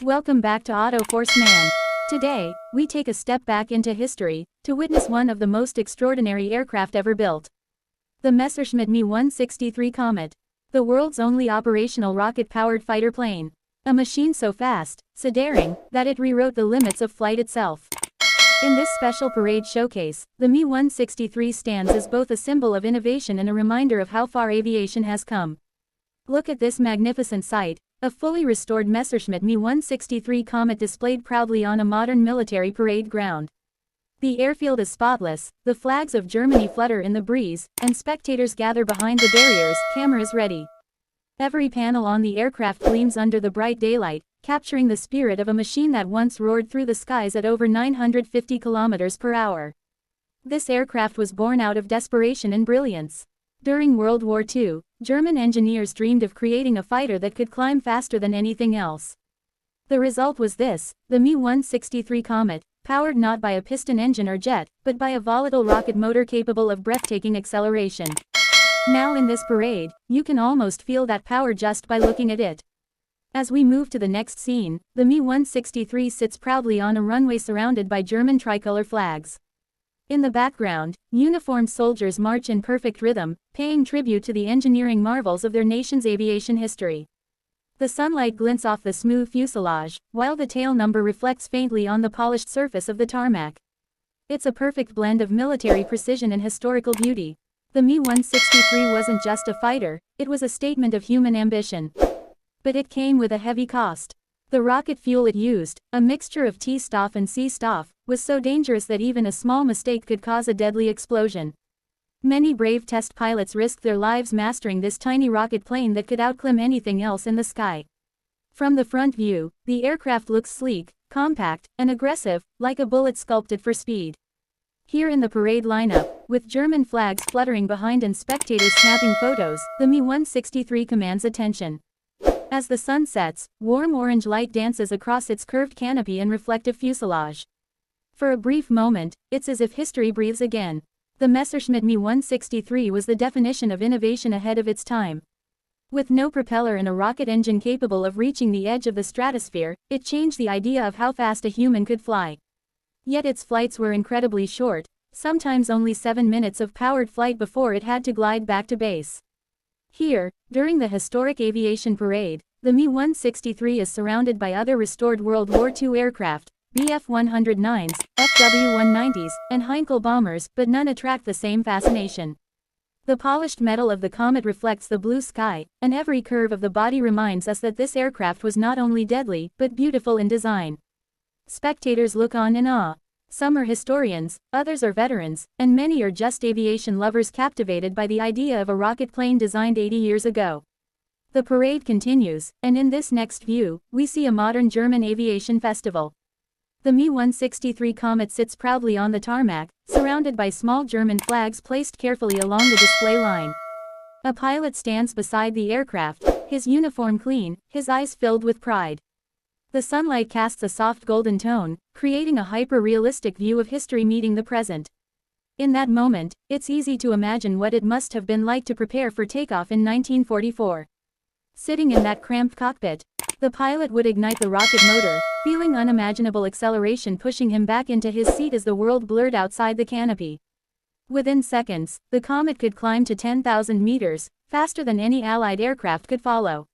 Welcome back to AutoForceMan. Today, we take a step back into history to witness one of the most extraordinary aircraft ever built. The Messerschmitt Me 163 Komet. The world's only operational rocket-powered fighter plane. A machine so fast, so daring, that it rewrote the limits of flight itself. In this special parade showcase, the Me 163 stands as both a symbol of innovation and a reminder of how far aviation has come. Look at this magnificent sight, a fully restored Messerschmitt Me 163 Komet displayed proudly on a modern military parade ground. The airfield is spotless, the flags of Germany flutter in the breeze, and spectators gather behind the barriers, cameras ready. Every panel on the aircraft gleams under the bright daylight, capturing the spirit of a machine that once roared through the skies at over 950 kilometers per hour. This aircraft was born out of desperation and brilliance. During World War II, German engineers dreamed of creating a fighter that could climb faster than anything else. The result was this, the Me 163 Komet, powered not by a piston engine or jet, but by a volatile rocket motor capable of breathtaking acceleration. Now in this parade, you can almost feel that power just by looking at it. As we move to the next scene, the Me 163 sits proudly on a runway surrounded by German tricolor flags. In the background, uniformed soldiers march in perfect rhythm, paying tribute to the engineering marvels of their nation's aviation history. The sunlight glints off the smooth fuselage, while the tail number reflects faintly on the polished surface of the tarmac. It's a perfect blend of military precision and historical beauty. The Me 163 wasn't just a fighter, it was a statement of human ambition. But it came with a heavy cost. The rocket fuel it used, a mixture of T-stuff and C-stuff, was so dangerous that even a small mistake could cause a deadly explosion. Many brave test pilots risked their lives mastering this tiny rocket plane that could outclimb anything else in the sky. From the front view, the aircraft looks sleek, compact, and aggressive, like a bullet sculpted for speed. Here in the parade lineup, with German flags fluttering behind and spectators snapping photos, the Me 163 commands attention. As the sun sets, warm orange light dances across its curved canopy and reflective fuselage. For a brief moment, it's as if history breathes again. The Messerschmitt Me 163 was the definition of innovation ahead of its time. With no propeller and a rocket engine capable of reaching the edge of the stratosphere, it changed the idea of how fast a human could fly. Yet its flights were incredibly short, sometimes only 7 minutes of powered flight before it had to glide back to base. Here, during the historic aviation parade, the Me 163 is surrounded by other restored World War II aircraft, Bf-109s, Fw-190s, and Heinkel bombers, but none attract the same fascination. The polished metal of the Komet reflects the blue sky, and every curve of the body reminds us that this aircraft was not only deadly, but beautiful in design. Spectators look on in awe. Some are historians, others are veterans, and many are just aviation lovers captivated by the idea of a rocket plane designed 80 years ago. The parade continues, and in this next view, we see a modern German aviation festival. The Me 163 Komet sits proudly on the tarmac, surrounded by small German flags placed carefully along the display line. A pilot stands beside the aircraft, his uniform clean, his eyes filled with pride. The sunlight casts a soft golden tone, creating a hyper-realistic view of history meeting the present. In that moment, it's easy to imagine what it must have been like to prepare for takeoff in 1944. Sitting in that cramped cockpit, the pilot would ignite the rocket motor, feeling unimaginable acceleration pushing him back into his seat as the world blurred outside the canopy. Within seconds, the Komet could climb to 10,000 meters, faster than any Allied aircraft could follow.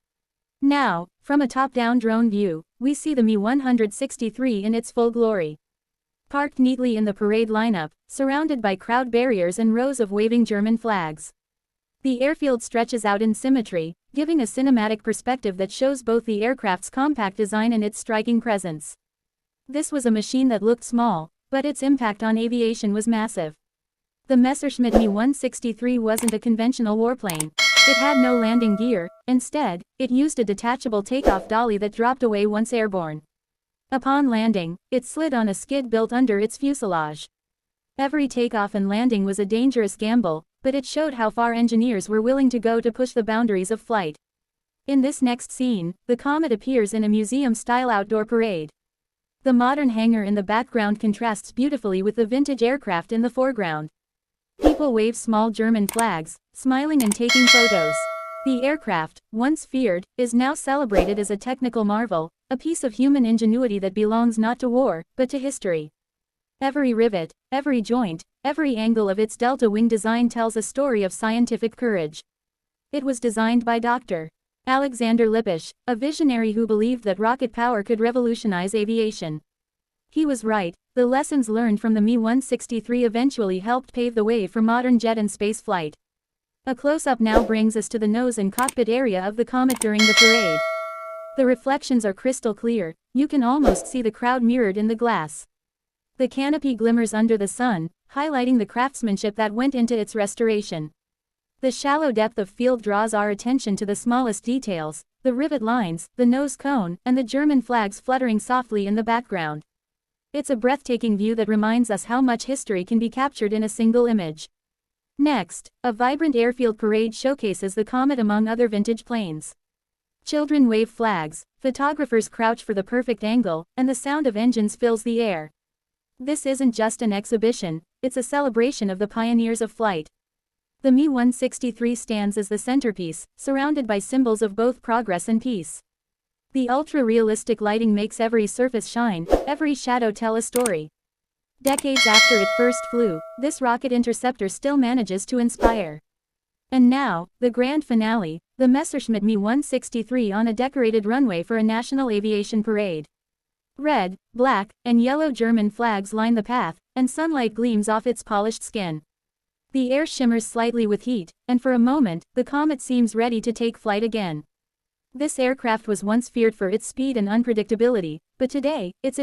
Now, from a top-down drone view, we see the Me 163 in its full glory. Parked neatly in the parade lineup, surrounded by crowd barriers and rows of waving German flags. The airfield stretches out in symmetry, giving a cinematic perspective that shows both the aircraft's compact design and its striking presence. This was a machine that looked small, but its impact on aviation was massive. The Messerschmitt Me 163 wasn't a conventional warplane. It had no landing gear, instead, it used a detachable takeoff dolly that dropped away once airborne. Upon landing, it slid on a skid built under its fuselage. Every takeoff and landing was a dangerous gamble, but it showed how far engineers were willing to go to push the boundaries of flight. In this next scene, the Komet appears in a museum-style outdoor parade. The modern hangar in the background contrasts beautifully with the vintage aircraft in the foreground. People wave small German flags, smiling and taking photos. The aircraft, once feared, is now celebrated as a technical marvel, a piece of human ingenuity that belongs not to war, but to history. Every rivet, every joint, every angle of its delta wing design tells a story of scientific courage. It was designed by Dr. Alexander Lippisch, a visionary who believed that rocket power could revolutionize aviation. He was right. The lessons learned from the Me-163 eventually helped pave the way for modern jet and space flight. A close-up now brings us to the nose and cockpit area of the Komet during the parade. The reflections are crystal clear, you can almost see the crowd mirrored in the glass. The canopy glimmers under the sun, highlighting the craftsmanship that went into its restoration. The shallow depth of field draws our attention to the smallest details, the rivet lines, the nose cone, and the German flags fluttering softly in the background. It's a breathtaking view that reminds us how much history can be captured in a single image. Next, a vibrant airfield parade showcases the Komet among other vintage planes. Children wave flags, photographers crouch for the perfect angle, and the sound of engines fills the air. This isn't just an exhibition, it's a celebration of the pioneers of flight. The Me-163 stands as the centerpiece, surrounded by symbols of both progress and peace. The ultra-realistic lighting makes every surface shine, every shadow tell a story. Decades after it first flew, this rocket interceptor still manages to inspire. And now, the grand finale, the Messerschmitt Me-163 on a decorated runway for a national aviation parade. Red, black, and yellow German flags line the path, and sunlight gleams off its polished skin. The air shimmers slightly with heat, and for a moment, the Komet seems ready to take flight again. This aircraft was once feared for its speed and unpredictability, but today, it's